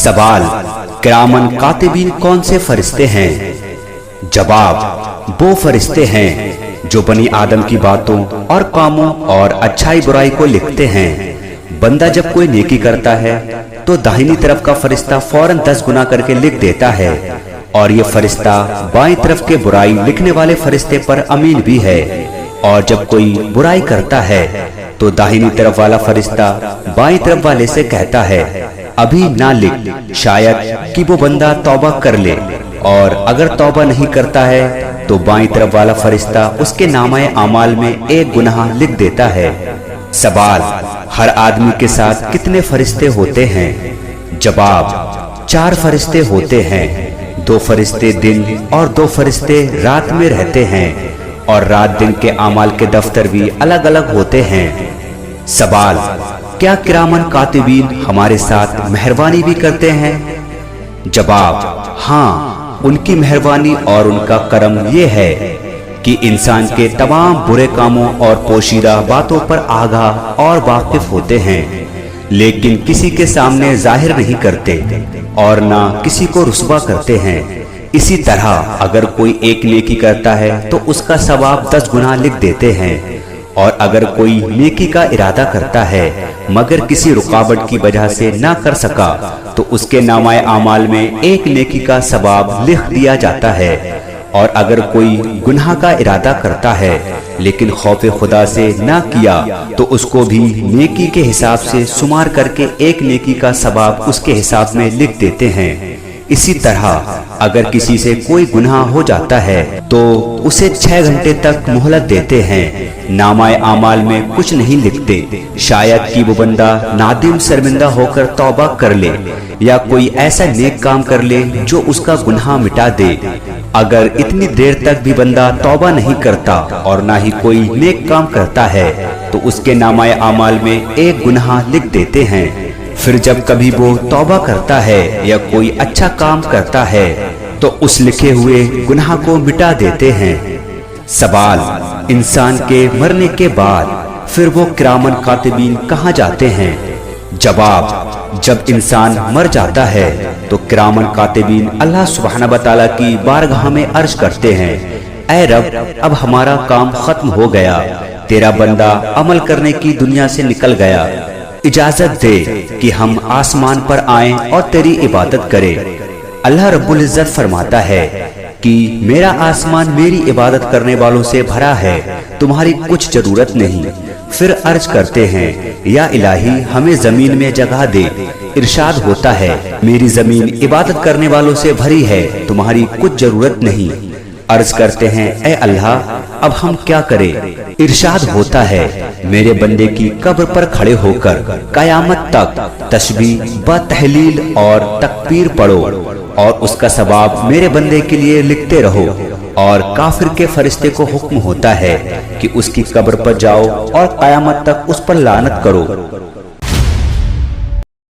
सवाल, किरामन कातिबीन कौन से फरिश्ते हैं? जवाब, वो फरिश्ते हैं जो बनी आदम की बातों और कामों और अच्छाई बुराई को लिखते हैं। बंदा जब कोई नेकी करता है तो दाहिनी तरफ का फरिश्ता फौरन 10 गुना करके लिख देता है, और ये फरिश्ता बाईं तरफ के बुराई लिखने वाले फरिश्ते पर अमीन भी है। और जब कोई बुराई करता है तो दाहिनी तरफ वाला फरिश्ता बाईं तरफ वाले से कहता है, अभी ना लिख, शायद कि वो बंदा तौबा कर ले, और अगर तौबा नहीं करता है तो बाईं तरफ वाला फरिश्ता उसके नामाए आमाल में 1 गुनाह लिख देता है। सवाल, हर आदमी के साथ कितने फरिश्ते होते हैं? जवाब, 4 फरिश्ते होते हैं। 2 फरिश्ते दिन और 2 फरिश्ते रात में रहते हैं, और रात दिन के आमाल के दफ्तर भी अलग अलग होते हैं। सवाल, क्या किरामन कातिबीन हमारे साथ मेहरबानी भी करते हैं? जवाब, हाँ, उनकी मेहरबानी और उनका करम ये है कि इंसान के तमाम बुरे कामों और पोशीदा बातों पर आगाह और वाकिफ होते हैं, लेकिन किसी के सामने जाहिर नहीं करते और ना किसी को रुस्वा करते हैं। इसी तरह अगर कोई एक नेकी करता है तो उसका सवाब 10 गुना लिख देते हैं, और अगर कोई नेकी का इरादा करता है मगर किसी रुकावट की वजह से ना कर सका तो उसके नामाए आमाल में 1 नेकी का सवाब लिख दिया जाता है। और अगर कोई गुनाह का इरादा करता है लेकिन खौफे खुदा से ना किया तो उसको भी नेकी के हिसाब से शुमार करके 1 नेकी का सवाब उसके हिसाब में लिख देते हैं। इसी तरह अगर किसी से कोई गुनाह हो जाता है तो उसे 6 घंटे तक मोहलत देते हैं, नामाए आमाल में कुछ नहीं लिखते, शायद कि वो बंदा नादिम शर्मिंदा होकर तौबा कर ले या कोई ऐसा नेक काम कर ले जो उसका गुनाह मिटा दे। अगर इतनी देर तक भी बंदा तौबा नहीं करता और ना ही कोई नेक काम करता है तो उसके नामाए आमाल में 1 गुनाह लिख देते हैं। फिर जब कभी वो तौबा करता है या कोई अच्छा काम करता है तो उस लिखे हुए गुनाह को मिटा देते हैं। सवाल, इंसान के मरने के बाद फिर वो किरामन कातिबीन कहाँ जाते हैं? जवाब, जब इंसान मर जाता है तो किरामन कातिबीन अल्लाह सुब्हानहू व तआला की बारगाह में अर्ज करते हैं, ऐ रब, अब हमारा काम खत्म हो गया, तेरा बंदा अमल करने की दुनिया से निकल गया, इजाजत दे कि हम आसमान पर आएं और तेरी इबादत करें। अल्लाह रब्बुल इज्जत फरमाता है कि मेरा आसमान मेरी इबादत करने वालों से भरा है, तुम्हारी कुछ जरूरत नहीं। फिर अर्ज करते हैं, या इलाही, हमें जमीन में जगह दे। इरशाद होता है, मेरी जमीन इबादत करने वालों से भरी है, तुम्हारी कुछ जरूरत नहीं। अर्ज करते हैं, ऐ अल्लाह, अब हम क्या करें? इरशाद होता है, मेरे बंदे की कब्र पर खड़े होकर कयामत तक तस्बीह व तहलील और तकबीर पढ़ो और उसका सवाब मेरे बंदे के लिए लिखते रहो। और काफिर के फरिश्ते को हुक्म होता है कि उसकी कब्र पर जाओ और कयामत तक उस पर लानत करो।